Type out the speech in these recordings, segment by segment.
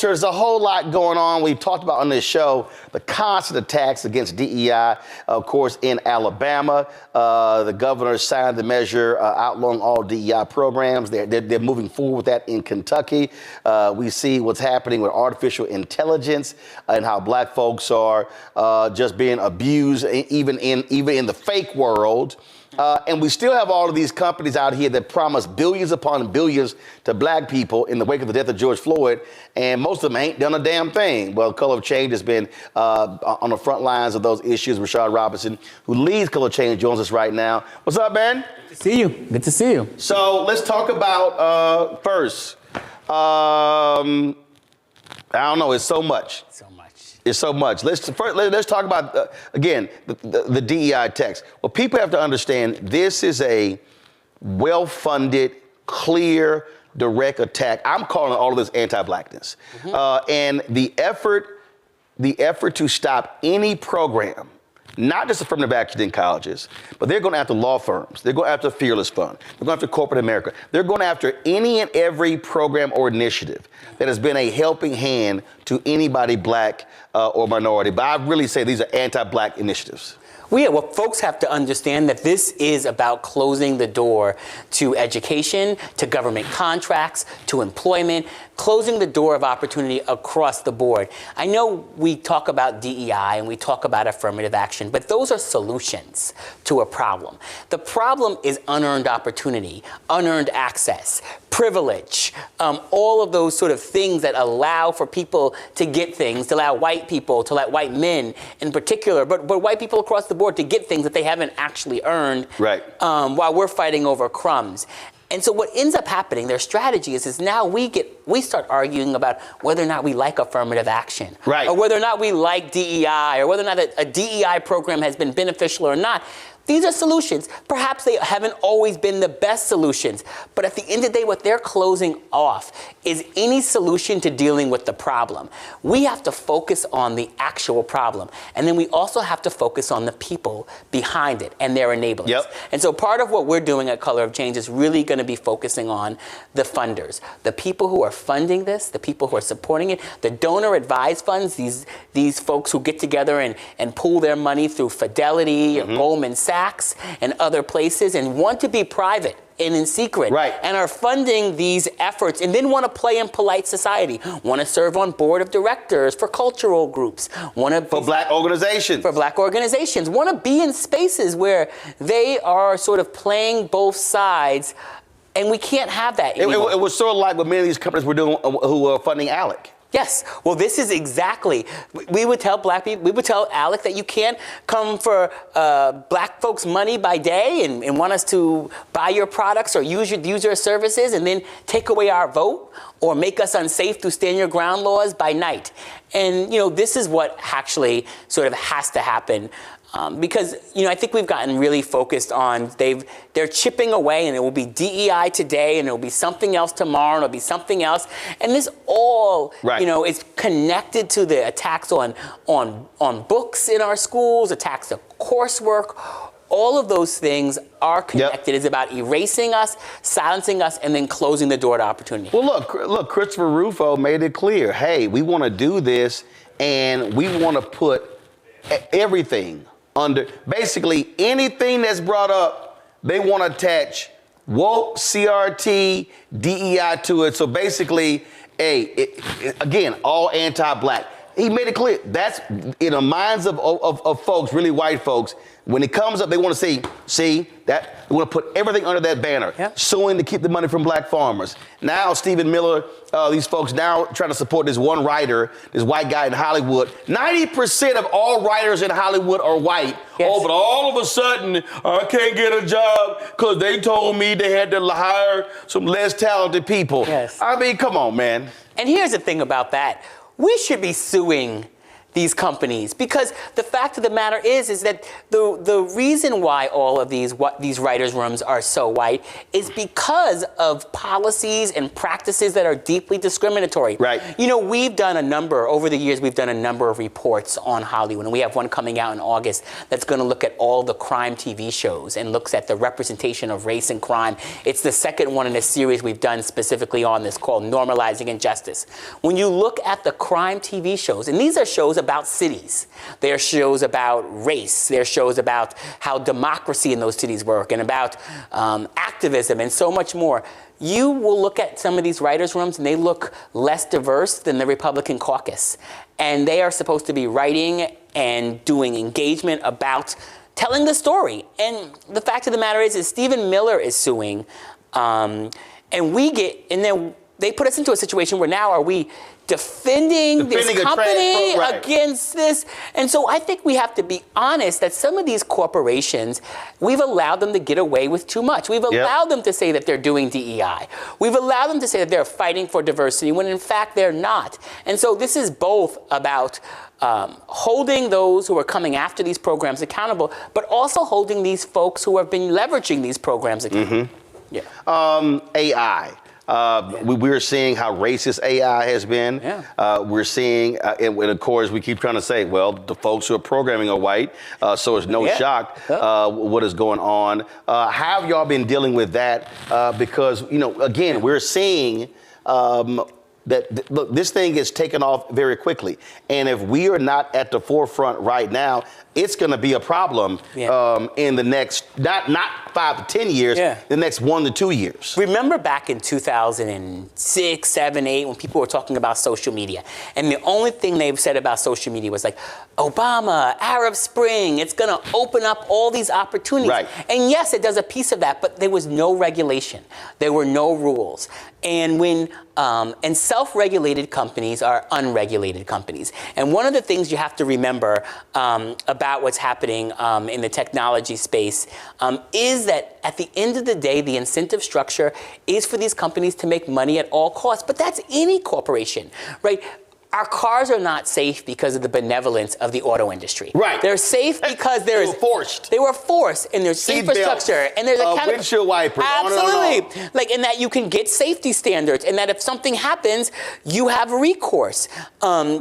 There's a whole lot going on. We've talked about on this show the constant attacks against DEI, of course, in Alabama. The governor signed the measure outlawing all DEI programs. They're moving forward with that in Kentucky. We see what's happening with artificial intelligence and how black folks are just being abused, even in the fake world. And we still have all of these companies out here that promise billions upon billions to black people in the wake of the death of George Floyd, and most of them ain't done a damn thing. Well, Color of Change has been on the front lines of those issues. Rashad Robinson, who leads Color of Change, joins us right now. What's up, man? Good to see you. Good to see you. So let's talk about first. I don't know. It's so much. It's so much. Let's talk about, again, the DEI text. Well, people have to understand this is a well-funded, clear, direct attack. I'm calling all of this anti-blackness. And the effort to stop any program, not just affirmative action in colleges, but they're going after law firms. They're going after Fearless Fund. They're going after corporate America. They're going after any and every program or initiative that has been a helping hand to anybody black or minority. But I really say these are anti-black initiatives. Well, folks have to understand that this is about closing the door to education, to government contracts, to employment, closing the door of opportunity across the board. I know we talk about DEI and we talk about affirmative action, but those are solutions to a problem. The problem is unearned opportunity, unearned access, privilege, all of those sort of things that allow for people to get things, to allow white people, to let white men in particular, but white people across the board to get things that they haven't actually earned, right. While we're fighting over crumbs. And so what ends up happening, their strategy is now we start arguing about whether or not we like affirmative action, right, or whether or not we like DEI, or whether or not a DEI program has been beneficial or not. These are solutions. Perhaps they haven't always been the best solutions, but at the end of the day, what they're closing off is any solution to dealing with the problem. We have to focus on the actual problem, and then we also have to focus on the people behind it and their enablers. Yep. And so part of what we're doing at Color of Change is really going to be focusing on the funders, the people who are funding this, the people who are supporting it, the donor advised funds, these folks who get together and pool their money through Fidelity or Goldman Sachs and other places and want to be private and in secret, right, and are funding these efforts and then want to play in polite society, want to serve on board of directors for cultural groups, for black organizations, want to be in spaces where they are sort of playing both sides, and we can't have that anymore. It was sort of like what many of these companies were doing who were funding ALEC. Yes. Well, this is exactly. We would tell black people, we would tell ALEC that you can't come for black folks' money by day and want us to buy your products or use your services and then take away our vote or make us unsafe through stand your ground laws by night. And, this is what actually sort of has to happen. Because, I think we've gotten really focused on, they're chipping away, and it will be DEI today, and it will be something else tomorrow, and it'll be something else. And this all, right, is connected to the attacks on books in our schools, attacks to coursework. All of those things are connected. It's about erasing us, silencing us, and then closing the door to opportunity. Well, look, Christopher Rufo made it clear. Hey, we want to do this, and we want to put everything under, basically anything that's brought up, they want to attach woke, CRT, DEI to it. So basically, again, all anti-black. He made it clear. That's in the minds of folks, really white folks. When it comes up, they want to see that they want to put everything under that banner, suing to keep the money from black farmers. Now, Stephen Miller, these folks now trying to support this one writer, this white guy in Hollywood. 90% of all writers in Hollywood are white. Yes. Oh, but all of a sudden, I can't get a job because they told me they had to hire some less talented people. Yes. I mean, come on, man. And here's the thing about that. We should be suing these companies. Because the fact of the matter is that the reason why all of these writers' rooms are so white is because of policies and practices that are deeply discriminatory. Right. You know, over the years, we've done a number of reports on Hollywood, and we have one coming out in August that's going to look at all the crime TV shows and looks at the representation of race and crime. It's the second one in a series we've done specifically on this called Normalizing Injustice. When you look at the crime TV shows, and these are shows about cities, they're shows about race, they're shows about how democracy in those cities work and about activism and so much more. You will look at some of these writers' rooms and they look less diverse than the Republican caucus. And they are supposed to be writing and doing engagement about telling the story. And the fact of the matter is Stephen Miller is suing. And then they put us into a situation where now are we defending this company against this? And so I think we have to be honest that some of these corporations, we've allowed them to get away with too much. We've allowed them to say that they're doing DEI. We've allowed them to say that they're fighting for diversity when in fact they're not. And so this is both about holding those who are coming after these programs accountable, but also holding these folks who have been leveraging these programs accountable. AI. We're seeing how racist AI has been. We're seeing, and of course, we keep trying to say, well, the folks who are programming are white, so it's no shock what is going on. How have y'all been dealing with that? Because, you know, again, we're seeing that, look, this thing is taken off very quickly. And if we are not at the forefront right now, it's going to be a problem in the next, not 5 to 10 years, the next 1 to 2 years. Remember back in 2006, 7, 8, when people were talking about social media, and the only thing they've said about social media was like, Obama, Arab Spring, it's going to open up all these opportunities. Right. And yes, it does a piece of that, but there was no regulation. There were no rules. And when and self-regulated companies are unregulated companies. And one of the things you have to remember about what's happening in the technology space is that at the end of the day, the incentive structure is for these companies to make money at all costs. But that's any corporation, right? Our cars are not safe because of the benevolence of the auto industry. Right. They're safe because they were forced. They were forced, and there's infrastructure, and there's windshield wipers. Absolutely. Like, in that you can get safety standards, and that if something happens, you have recourse. Our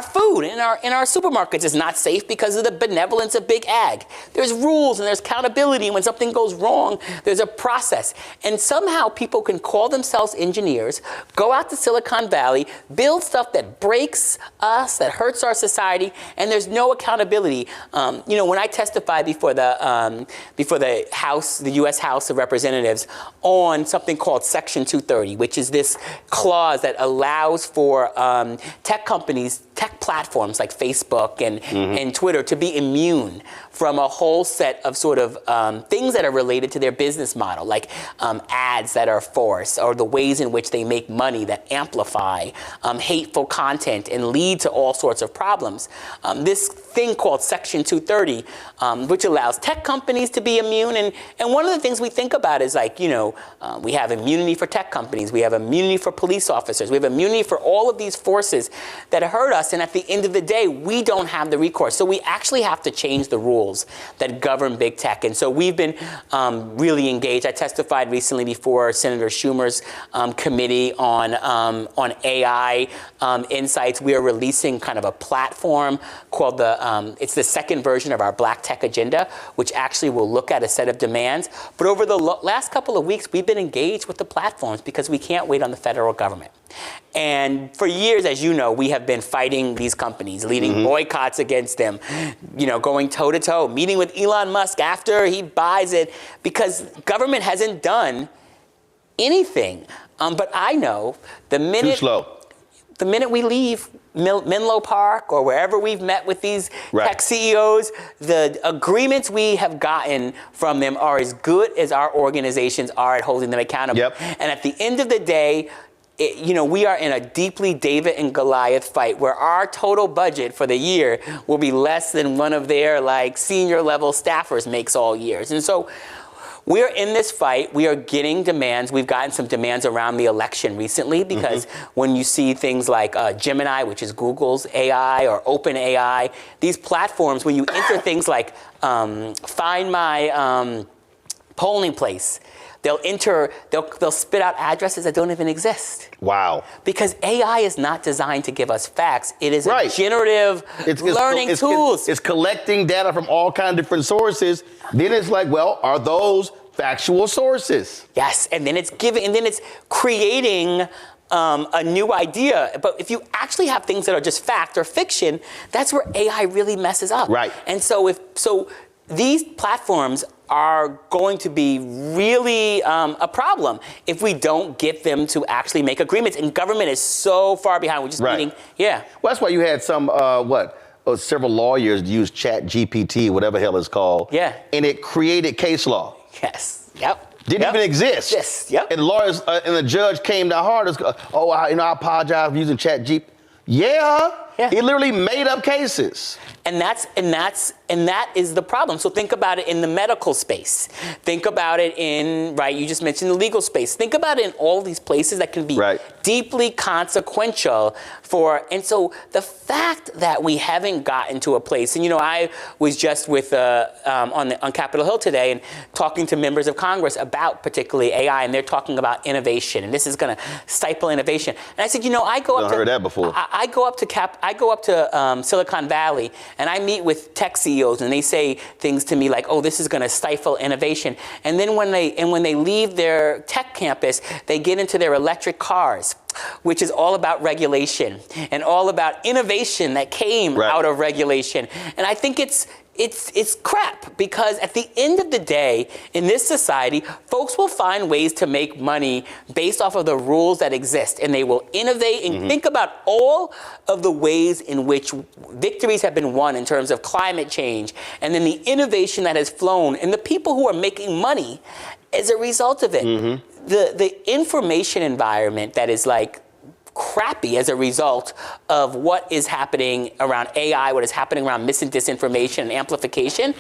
food in our supermarkets is not safe because of the benevolence of big ag. There's rules and there's accountability. When something goes wrong, there's a process. And somehow people can call themselves engineers, go out to Silicon Valley, build stuff that breaks us, that hurts our society, and there's no accountability. You know, when I testified before the House, the U.S. House of Representatives, on something called Section 230, which is this clause that allows for tech companies, tech platforms like Facebook and Twitter to be immune from a whole set of sort of things that are related to their business model, like ads that are forced, or the ways in which they make money that amplify hateful content and lead to all sorts of problems. This thing called Section 230, which allows tech companies to be immune. And one of the things we think about is, like, you know, we have immunity for tech companies, we have immunity for police officers, we have immunity for all of these forces that hurt us. And at the end of the day, we don't have the recourse. So we actually have to change the rules that govern big tech. And so we've been really engaged. I testified recently before Senator Schumer's committee on AI insights. We are releasing kind of a platform called it's the second version of our Black Tech Agenda, which actually will look at a set of demands. But over the last couple of weeks, we've been engaged with the platforms because we can't wait on the federal government. And for years, as you know, we have been fighting these companies, leading boycotts against them, you know, going toe to toe, meeting with Elon Musk after he buys it, because government hasn't done anything. But I know the minute we leave Menlo Park or wherever we've met with these tech CEOs, the agreements we have gotten from them are as good as our organizations are at holding them accountable. And at the end of the day, you know, we are in a deeply David and Goliath fight where our total budget for the year will be less than one of their, like, senior level staffers makes all years. And so we are in this fight. We are getting demands. We've gotten some demands around the election recently because when you see things like Gemini, which is Google's AI, or OpenAI, these platforms, when you enter things like find my polling place, they'll spit out addresses that don't even exist. Wow. Because AI is not designed to give us facts. It is a generative learning tools. It's collecting data from all kinds of different sources. Then it's like, well, are those factual sources? Yes, and then it's creating a new idea. But if you actually have things that are just fact or fiction, that's where AI really messes up. Right. And so these platforms are going to be really a problem if we don't get them to actually make agreements. And government is so far behind. We're just meeting. Yeah. Well, that's why you had some, several lawyers use Chat GPT, whatever the hell it's called. Yeah. And it created case law. Yes. Yep. Didn't even exist. Yes. Yep. And lawyers and the judge came down hard. I apologize for using Chat GPT. Yeah. It literally made up cases. And that is the problem. So think about it in the medical space. Think about it in, you just mentioned the legal space. Think about it in all these places that can be deeply consequential and so the fact that we haven't gotten to a place, and I was just with on Capitol Hill today and talking to members of Congress about particularly AI, and they're talking about innovation, and this is going to stifle innovation. And I said, I go up to, heard that before. I go up to Silicon Valley, and I meet with tech CEOs, and they say things to me like, "Oh, this is going to stifle innovation." And then when they leave their tech campus, they get into their electric cars, which is all about regulation and all about innovation that came out of regulation. And I think it's crap, because at the end of the day, in this society, folks will find ways to make money based off of the rules that exist, and they will innovate and think about all of the ways in which victories have been won in terms of climate change, and then the innovation that has flown, and the people who are making money as a result of it. The information environment that is crappy as a result of what is happening around AI, what is happening around mis and disinformation and amplification,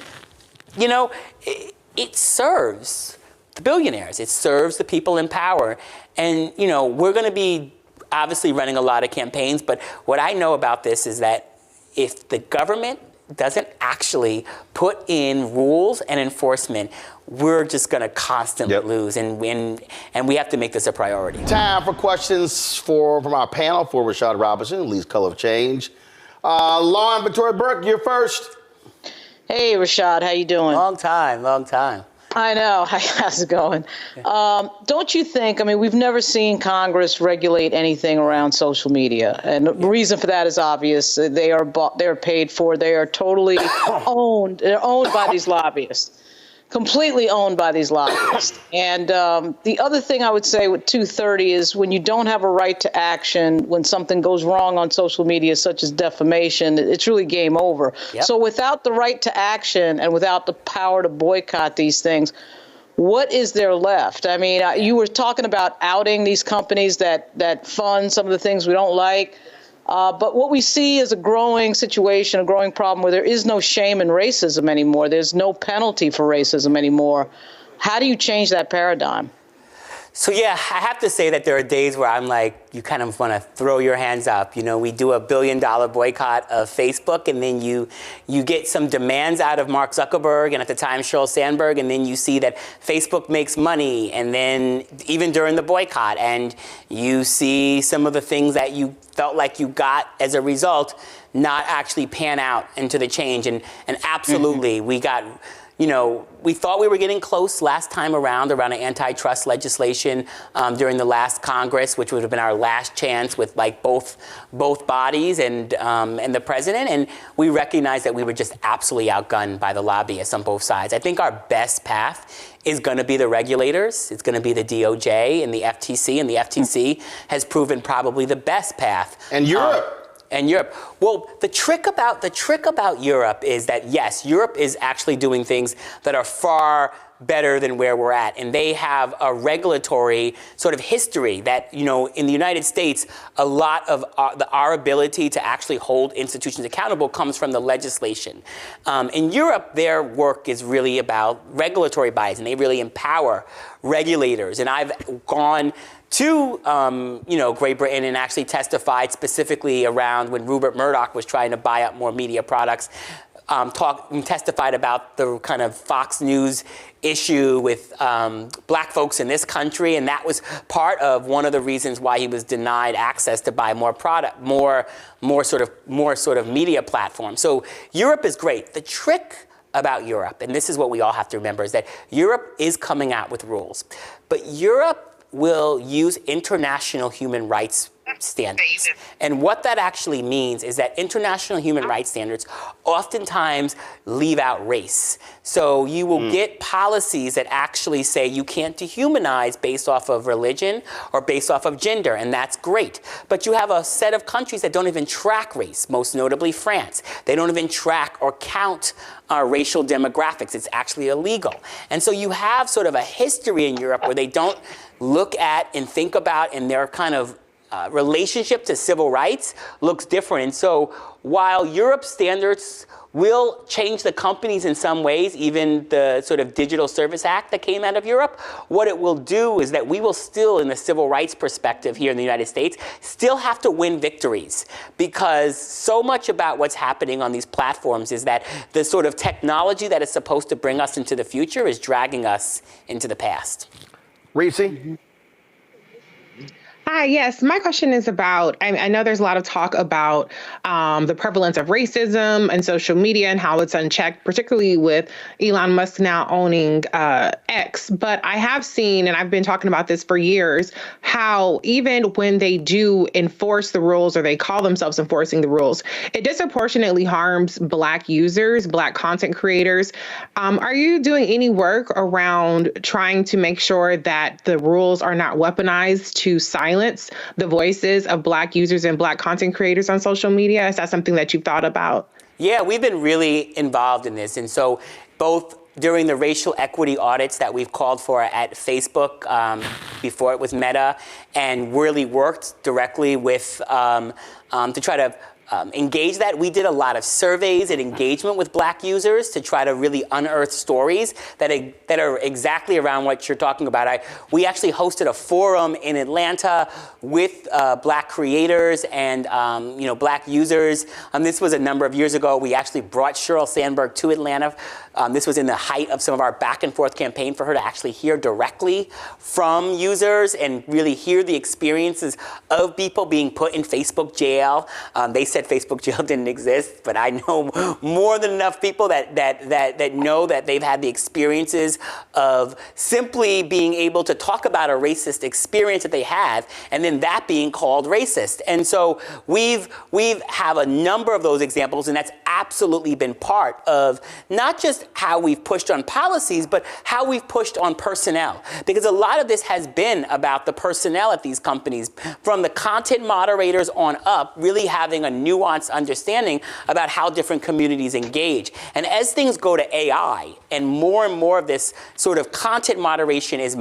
it serves the billionaires. It serves the people in power. And, we're going to be obviously running a lot of campaigns, but what I know about this is that if the government doesn't actually put in rules and enforcement, we're just going to constantly lose, and we have to make this a priority. Time for questions from our panel for Rashad Robinson, leads Color of Change. Lauren Victoria Burke, you're first. Hey, Rashad, how you doing? Long time. I know. How's it going? Don't you think, we've never seen Congress regulate anything around social media. And the reason for that is obvious. They're paid for. They are totally owned. They're owned by these lobbyists. Completely owned by these lobbyists. And the other thing I would say with 230 is when you don't have a right to action, when something goes wrong on social media, such as defamation, it's really game over. So without the right to action and without the power to boycott these things, what is there left? You were talking about outing these companies that fund some of the things we don't like. But what we see is a growing situation, a growing problem where there is no shame in racism anymore. There's no penalty for racism anymore. How do you change that paradigm? So, I have to say that there are days where I'm like, you kind of want to throw your hands up. We do $1 billion boycott of Facebook, and then you get some demands out of Mark Zuckerberg and at the time Sheryl Sandberg, and then you see that Facebook makes money, and then even during the boycott, and you see some of the things that you felt like you got as a result not actually pan out into the change. And absolutely, we got... we thought we were getting close last time around an antitrust legislation during the last Congress, which would have been our last chance with both bodies and the president. And we recognized that we were just absolutely outgunned by the lobbyists on both sides. I think our best path is going to be the regulators. It's going to be the DOJ and the FTC. And the FTC has proven probably the best path. And Europe. Well, the trick about Europe is that, yes, Europe is actually doing things that are far better than where we're at. And they have a regulatory sort of history that, you know, in the United States, a lot of our ability to actually hold institutions accountable comes from the legislation. In Europe, their work is really about regulatory bodies, and they really empower regulators. And I've gone to Great Britain and actually testified specifically around when Rupert Murdoch was trying to buy up more media products. Testified about the kind of Fox News issue with black folks in this country, and that was part of one of the reasons why he was denied access to buy more product, more sort of media platforms. So Europe is great. The trick about Europe, and this is what we all have to remember, is that Europe is coming out with rules, but Europe will use international human rights standards. And what that actually means is that international human rights standards oftentimes leave out race. So you will get policies that actually say you can't dehumanize based off of religion or based off of gender, and that's great. But you have a set of countries that don't even track race, most notably France. They don't even track or count racial demographics. It's actually illegal. And so you have sort of a history in Europe where they don't look at and think about, and their kind of relationship to civil rights looks different. And so while Europe's standards will change the companies in some ways, even the sort of Digital Service Act that came out of Europe, what it will do is that we will still, in the civil rights perspective here in the United States, still have to win victories, because so much about what's happening on these platforms is that the sort of technology that is supposed to bring us into the future is dragging us into the past. Reese? Hi, yes. My question is about, I know there's a lot of talk about the prevalence of racism and social media and how it's unchecked, particularly with Elon Musk now owning X. But I have seen, and I've been talking about this for years, how even when they do enforce the rules, or they call themselves enforcing the rules, it disproportionately harms Black users, Black content creators. Are you doing any work around trying to make sure that the rules are not weaponized to silence the voices of Black users and Black content creators on social media? Is that something that you've thought about? Yeah, we've been really involved in this. And so both during the racial equity audits that we've called for at Facebook before it was Meta, and really worked directly with to try to engage that. We did a lot of surveys and engagement with Black users to try to really unearth stories that are exactly around what you're talking about. We actually hosted a forum in Atlanta with Black creators and Black users. This was a number of years ago. We actually brought Sheryl Sandberg to Atlanta. This was in the height of some of our back and forth campaign for her to actually hear directly from users and really hear the experiences of people being put in Facebook jail. They said Facebook jail didn't exist, but I know more than enough people that know that they've had the experiences of simply being able to talk about a racist experience that they have, and then that being called racist. And so we've have a number of those examples, and that's absolutely been part of not just how we've pushed on policies, but how we've pushed on personnel. Because a lot of this has been about the personnel at these companies, from the content moderators on up, really having a nuanced understanding about how different communities engage. And as things go to AI, and more of this sort of content moderation is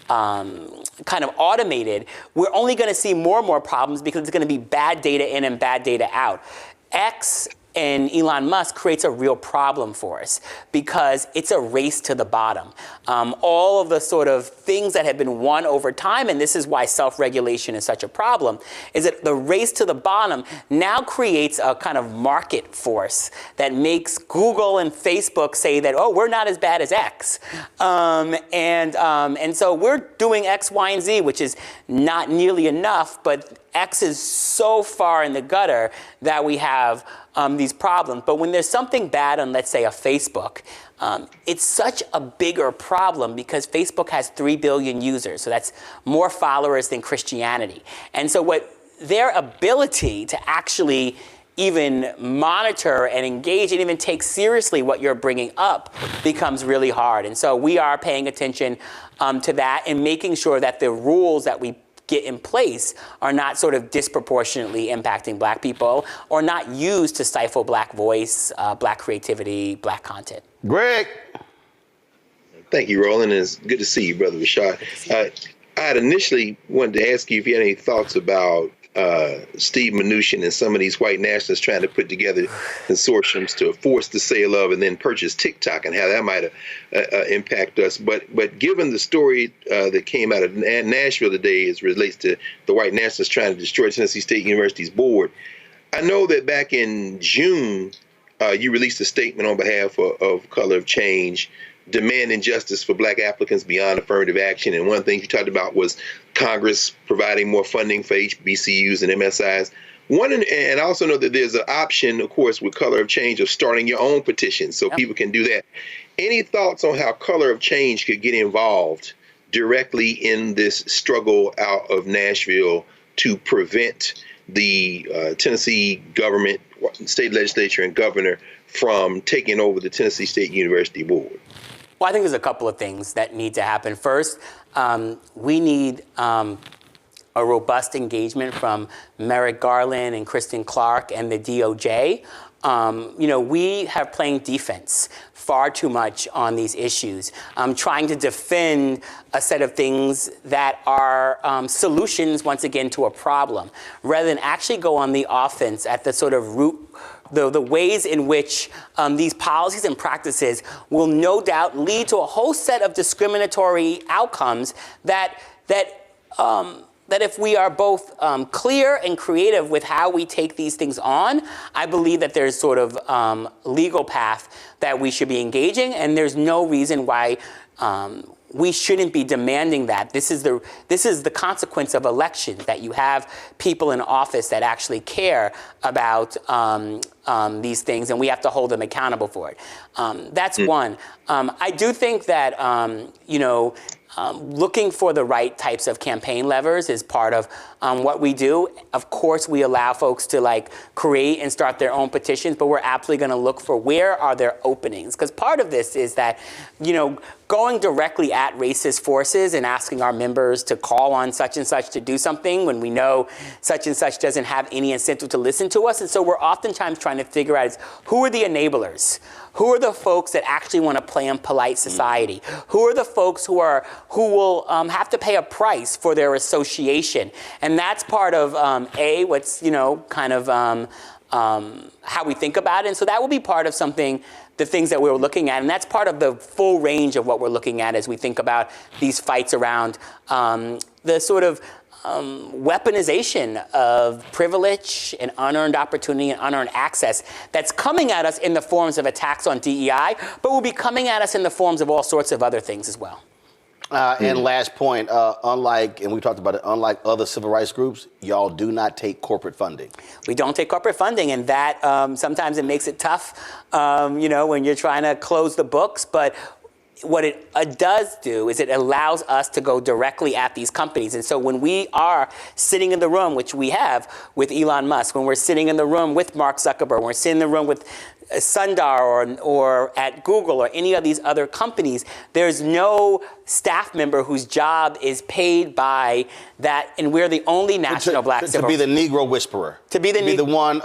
kind of automated, we're only going to see more and more problems, because it's going to be bad data in and bad data out. X and Elon Musk creates a real problem for us, because it's a race to the bottom. All of the sort of things that have been won over time, and this is why self-regulation is such a problem, is that the race to the bottom now creates a kind of market force that makes Google and Facebook say that, oh, we're not as bad as X. And so we're doing X, Y, and Z, which is not nearly enough, but X is so far in the gutter that we have these problems. But when there's something bad on, let's say, a Facebook, it's such a bigger problem, because Facebook has 3 billion users. So that's more followers than Christianity. And so what their ability to actually even monitor and engage and even take seriously what you're bringing up becomes really hard. And so we are paying attention to that, and making sure that the rules that we get in place are not sort of disproportionately impacting Black people, or not used to stifle Black voice, Black creativity, Black content. Greg. Thank you, Roland. And it's good to see you, Brother Rashad. I had initially wanted to ask you if you had any thoughts about Steve Mnuchin and some of these white nationalists trying to put together consortiums to force the sale of and then purchase TikTok, and how that might impact us. But given the story that came out of Nashville today as relates to the white nationalists trying to destroy Tennessee State University's board, I know that back in June, you released a statement on behalf of Color of Change demanding justice for Black applicants beyond affirmative action. And one thing you talked about was Congress providing more funding for HBCUs and MSIs. And I also know that there's an option, of course, with Color of Change of starting your own petition, so people can do that. Any thoughts on how Color of Change could get involved directly in this struggle out of Nashville to prevent the Tennessee government, state legislature, and governor from taking over the Tennessee State University board? Well, I think there's a couple of things that need to happen. First, we need a robust engagement from Merrick Garland and Kristen Clark and the DOJ. We have playing defense far too much on these issues, trying to defend a set of things that are solutions, once again, to a problem, rather than actually go on the offense at the sort of root, the ways in which these policies and practices will no doubt lead to a whole set of discriminatory outcomes that if we are both clear and creative with how we take these things on, I believe that there's sort of legal path that we should be engaging, and there's no reason why we shouldn't be demanding that. This is the consequence of elections, that you have people in office that actually care about these things, and we have to hold them accountable for it. That's one. I do think that, looking for the right types of campaign levers is part of what we do. Of course, we allow folks to create and start their own petitions, but we're absolutely going to look for where are there openings. Because part of this is that, going directly at racist forces and asking our members to call on such and such to do something when we know such and such doesn't have any incentive to listen to us. And so we're oftentimes trying to figure out who are the enablers? Who are the folks that actually want to play in polite society? Who are the folks who will have to pay a price for their association? And that's part of what's how we think about it. And so that will be part of the things that we're looking at. And that's part of the full range of what we're looking at as we think about these fights around the sort of weaponization of privilege and unearned opportunity and unearned access that's coming at us in the forms of attacks on DEI, but will be coming at us in the forms of all sorts of other things as well. And last point, unlike other civil rights groups, y'all do not take corporate funding. We don't take corporate funding, and that sometimes it makes it tough, when you're trying to close the books. But what it does do is it allows us to go directly at these companies. And so when we are sitting in the room, which we have with Elon Musk, when we're sitting in the room with Mark Zuckerberg, when we're sitting in the room with Sundar or at Google or any of these other companies, there's no staff member whose job is paid by that, and we're the only national black civil. To be the Negro whisperer. To be the one,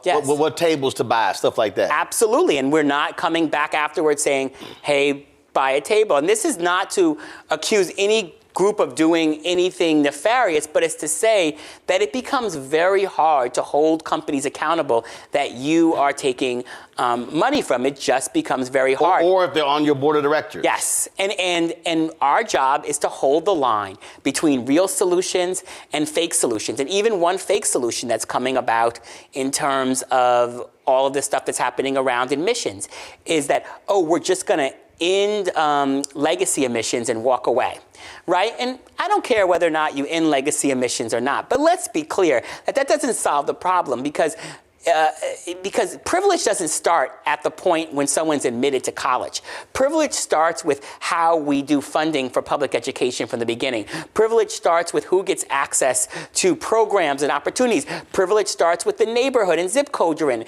yes. what tables to buy, stuff like that. Absolutely, and we're not coming back afterwards saying, hey, buy a table. And this is not to accuse any group of doing anything nefarious, but it's to say that it becomes very hard to hold companies accountable that you are taking money from. It just becomes very hard. Or if they're on your board of directors. Yes, and our job is to hold the line between real solutions and fake solutions. And even one fake solution that's coming about in terms of all of this stuff that's happening around emissions is that, we're just going to end legacy emissions and walk away, right? And I don't care whether or not you end legacy emissions or not, but let's be clear that doesn't solve the problem because privilege doesn't start at the point when someone's admitted to college. Privilege starts with how we do funding for public education from the beginning. Privilege starts with who gets access to programs and opportunities. Privilege starts with the neighborhood and zip code you're in.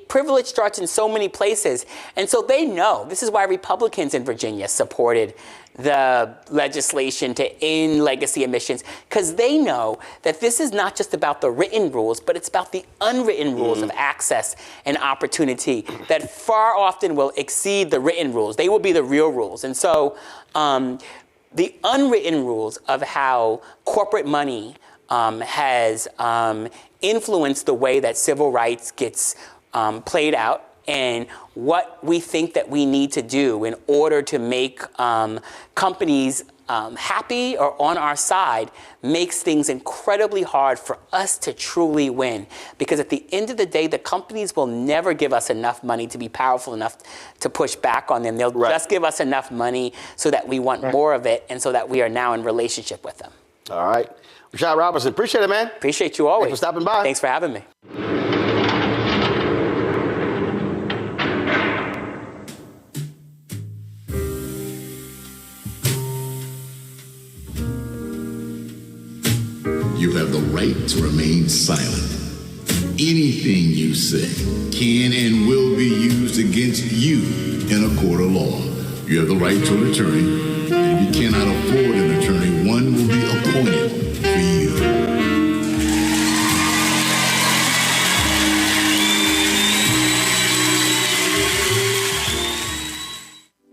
Privilege starts in so many places. And so they know. This is why Republicans in Virginia supported the legislation to end legacy emissions, because they know that this is not just about the written rules, but it's about the unwritten rules of access and opportunity that far often will exceed the written rules. They will be the real rules. And so the unwritten rules of how corporate money has influenced the way that civil rights gets played out, and what we think that we need to do in order to make companies happy or on our side makes things incredibly hard for us to truly win. Because at the end of the day, the companies will never give us enough money to be powerful enough to push back on them. They'll just give us enough money so that we want more of it and so that we are now in relationship with them. All right. Rashad Robinson, appreciate it, man. Appreciate you always. Thanks for stopping by. Thanks for having me. You have the right to remain silent. Anything you say can and will be used against you in a court of law. You have the right to an attorney, and if you cannot afford